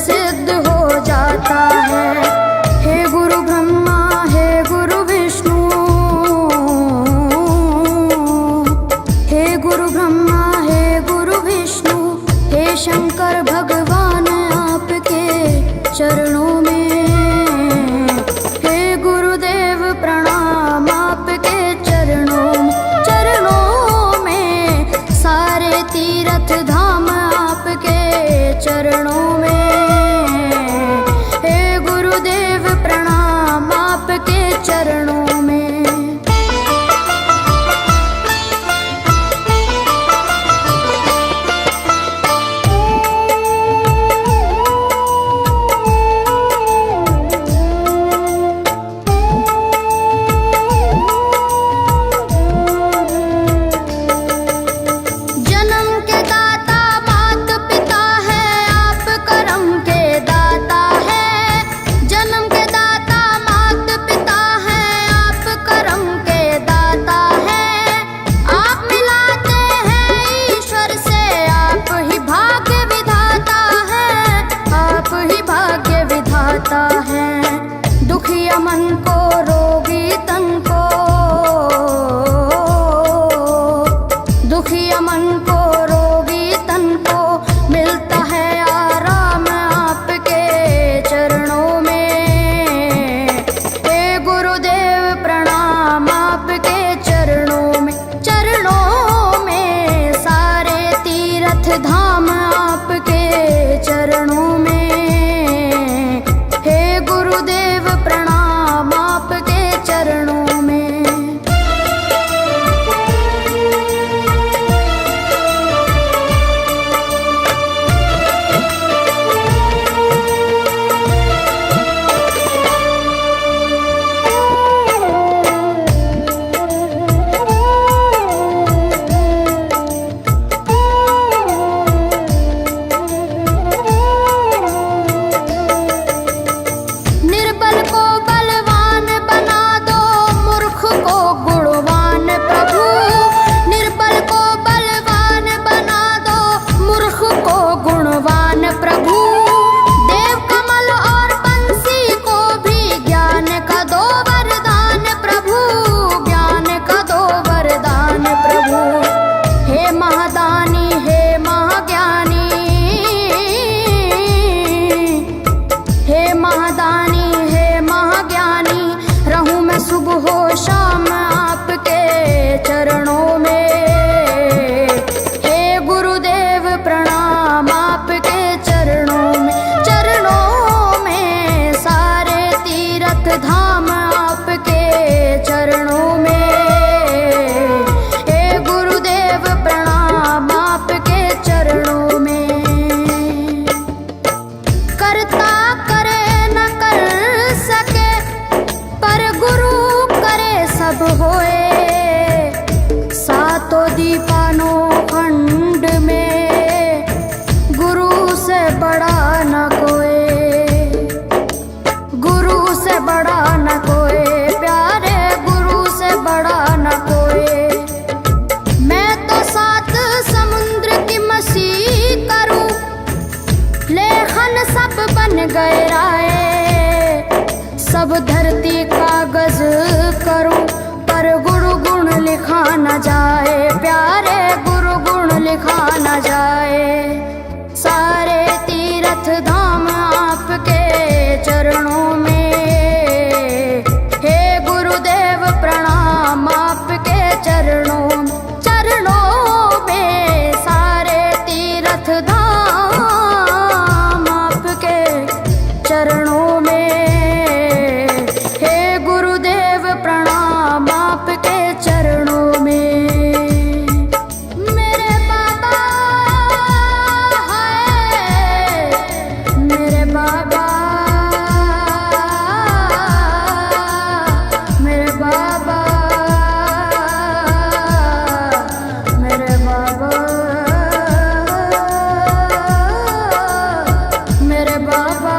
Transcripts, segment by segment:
सिद्ध हो जाता है। हे गुरु ब्रह्मा, हे गुरु विष्णु, हे गुरु ब्रह्मा, हे गुरु विष्णु, हे शंकर भगवान आपके चरणों में। हे गुरुदेव प्रणाम आपके चरणों में, सारे तीर्थ धाम आपके चरणों में। हे गुरुदेव प्रणाम आपके चरणों में। दुखिया मन को, रोगी तन को, दुखिया मन को, रोगी तन को मिलता है आराम आपके चरणों में। हे गुरुदेव प्रणाम आपके चरणों में, चरणों में, सारे तीर्थ धाम आपके चरणों में। गुरुदेव प्रणाम आपके चरणों में। धाम आपके चरणों में। हे गुरुदेव प्रणाम आपके चरणों में। करता करे न कर सके, पर गुरु करे सब होए। सातों दीपानों खंड में गुरु से बड़ा न कोई, से बड़ा न कोई, प्यारे गुरु से बड़ा न कोई। मैं तो 7 समुद्र की मसी करूं, लेखन सब बन गए राय। सब धरती कागज करूं, पर गुरु गुण लिखा न जाए। प्यारे गुरु गुण लिखा न जाए। सारे तीर्थ धाम आपके चरणों में। प्रणाम आपके चरणों में, सारे तीर्थ धाम आपके चरणों में। हे गुरुदेव प्रणाम आपके चरणों में। मेरे बाबा है, मेरे बाबा, मेरे बाबा, मेरे बाबा, मेरे बाबा।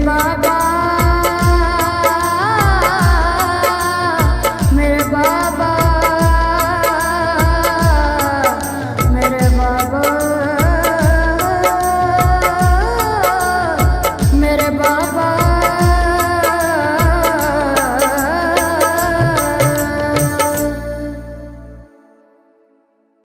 बाबा